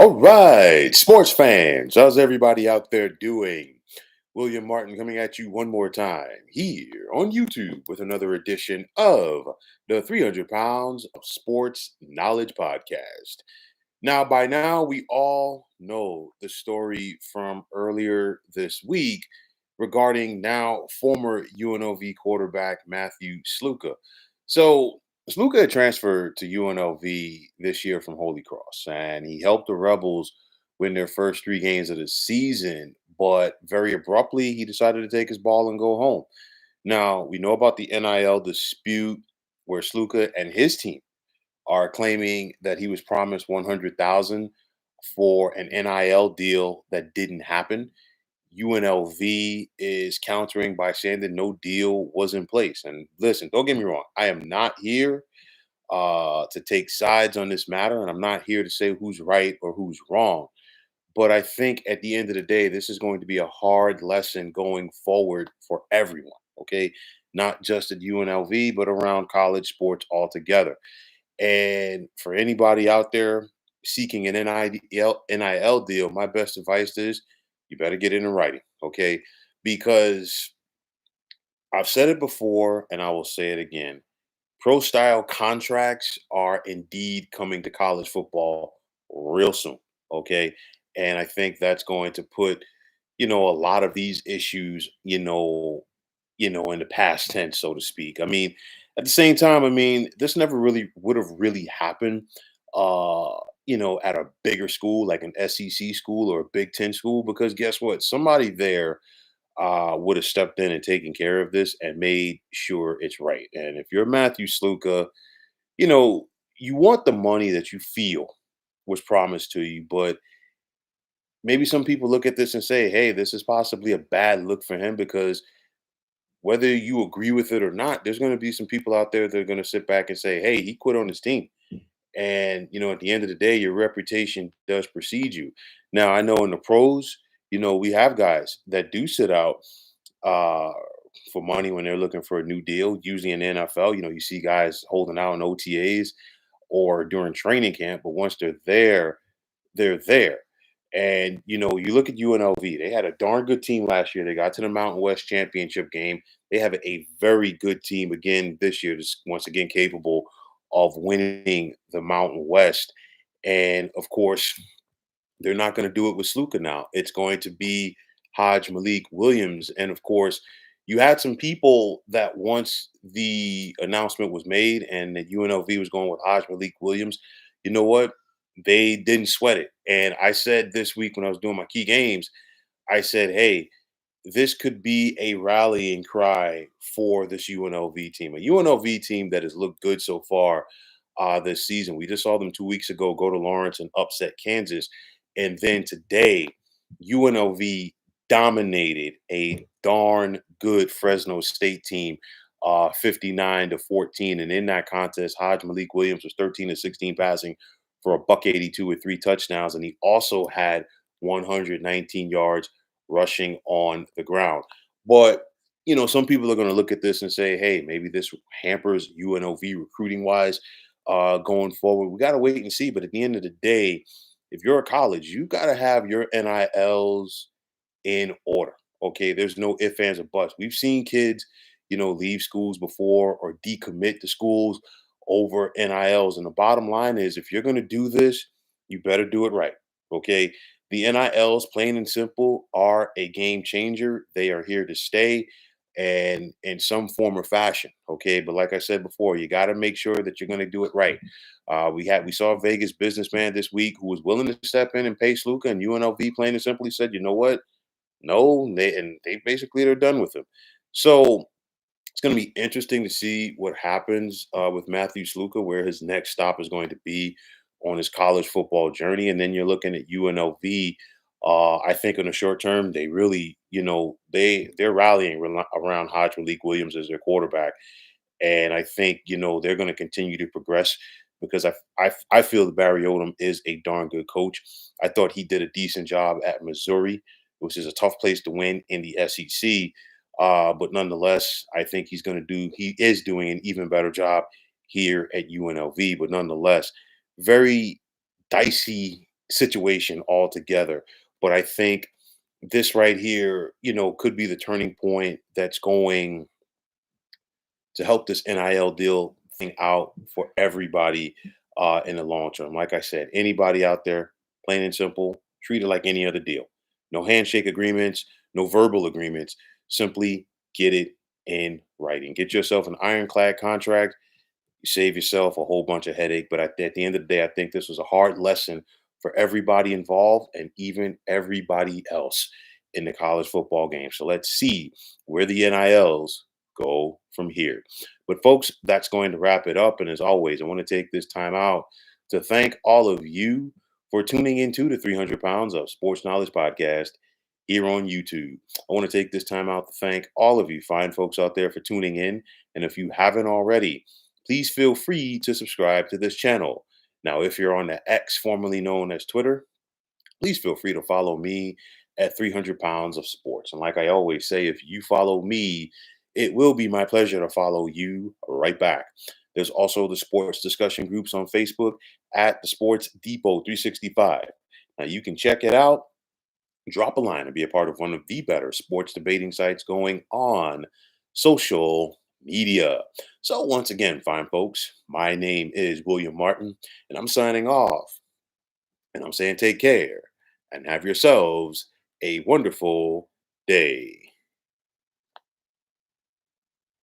All right, sports fans, how's everybody out there doing? William Martin coming at you one more time here on YouTube with another edition of the 300 Pounds of Sports Knowledge Podcast. Now, by now, we all know the story from earlier this week regarding now former UNLV quarterback Matthew Sluka. So, Sluka had transferred to UNLV this year from Holy Cross, and he helped the Rebels win their first three games of the season. But very abruptly, he decided to take his ball and go home. Now, we know about the NIL dispute where Sluka and his team are claiming that he was promised 100,000 for an NIL deal that didn't happen. UNLV is countering by saying that no deal was in place. And listen, don't get me wrong, I am not here to take sides on this matter, and I'm not here to say who's right or who's wrong. But I think at the end of the day, this is going to be a hard lesson going forward for everyone. Okay, not just at UNLV, but around college sports altogether. And for anybody out there seeking an NIL deal, my best advice is you better get it in writing, okay? Because I've said it before and I will say it again. Pro style contracts are indeed coming to college football real soon, okay? And I think that's going to put, a lot of these issues, in the past tense, so to speak. I mean, at the same time, I mean, this never really would have really happened, uh, at a bigger school like an SEC school or a Big Ten school, because guess what? Somebody there would have stepped in and taken care of this and made sure it's right. And if you're Matthew Sluka, you know, you want the money that you feel was promised to you, but maybe some people look at this and say, hey, this is possibly a bad look for him because whether you agree with it or not, there's going to be some people out there that are going to sit back and say, hey, he quit on his team. And, at the end of the day, your reputation does precede you. Now, I know in the pros, we have guys that do sit out uh, for money when they're looking for a new deal. Usually in the NFL, you see guys holding out in OTAs or during training camp, but once they're there, they're there. And you look at UNLV, they had a darn good team last year. They got to the Mountain West championship game. They have a very good team again this year, just once again capable of winning the Mountain West. And of course, they're not going to do it with Sluka now. It's going to be Hodge Malik Williams. And of course, you had some people that once the announcement was made and that UNLV was going with Hodge Malik Williams, you know what? They didn't sweat it. And I said this week when I was doing my key games, I said, hey, this could be a rallying cry for this UNLV team, a UNLV team that has looked good so far this season. We just saw them 2 weeks ago go to Lawrence and upset Kansas. And then today, UNLV dominated a darn good Fresno State team, 59-14. And in that contest, Hodge Malik Williams was 13-16 passing for a buck 82 with three touchdowns. And he also had 119 yards rushing on the ground. But, some people are going to look at this and say, hey, maybe this hampers UNLV recruiting wise going forward. We got to wait and see. But at the end of the day, if you're a college, you got to have your NILs in order. Okay. There's no ifs, ands, or buts. We've seen kids, leave schools before or decommit to schools over NILs. And the bottom line is if you're going to do this, you better do it right. Okay. The NILs, plain and simple, are a game changer. They are here to stay and in some form or fashion. Okay. But like I said before, you got to make sure that you're going to do it right. We saw a Vegas businessman this week who was willing to step in and pay Sluka, and UNLV plain and simply said, you know what? No, they basically they're done with him. So it's going to be interesting to see what happens with Matthew Sluka, where his next stop is going to be on his college football journey. And then you're looking at UNLV. I think in the short term, they really, they're rallying around Hodge Malik Williams as their quarterback. And I think, they're going to continue to progress because I feel that Barry Odom is a darn good coach. I thought he did a decent job at Missouri, which is a tough place to win in the SEC. But nonetheless, I think he is doing an even better job here at UNLV. But nonetheless, very dicey situation altogether. But I think this right here, could be the turning point that's going to help this NIL deal thing out for everybody in the long term. Like I said, anybody out there, plain and simple, treat it like any other deal. No handshake agreements, no verbal agreements. Simply get it in writing. Get yourself an ironclad contract. You save yourself a whole bunch of headache. But at the end of the day, I think this was a hard lesson for everybody involved and even everybody else in the college football game. So let's see where the NILs go from here. But folks, that's going to wrap it up. And as always, I want to take this time out to thank all of you for tuning into the 300 Pounds of Sports Knowledge podcast here on YouTube. I want to take this time out to thank all of you fine folks out there for tuning in. And if you haven't already, please feel free to subscribe to this channel. Now, if you're on the X, formerly known as Twitter, please feel free to follow me at 300 Pounds of Sports. And like I always say, if you follow me, it will be my pleasure to follow you right back. There's also the sports discussion groups on Facebook at the Sports Depot 365. Now, you can check it out, drop a line, and be a part of one of the better sports debating sites going on social media. So, once again, fine folks, my name is William Martin, and I'm signing off. And I'm saying take care and have yourselves a wonderful day.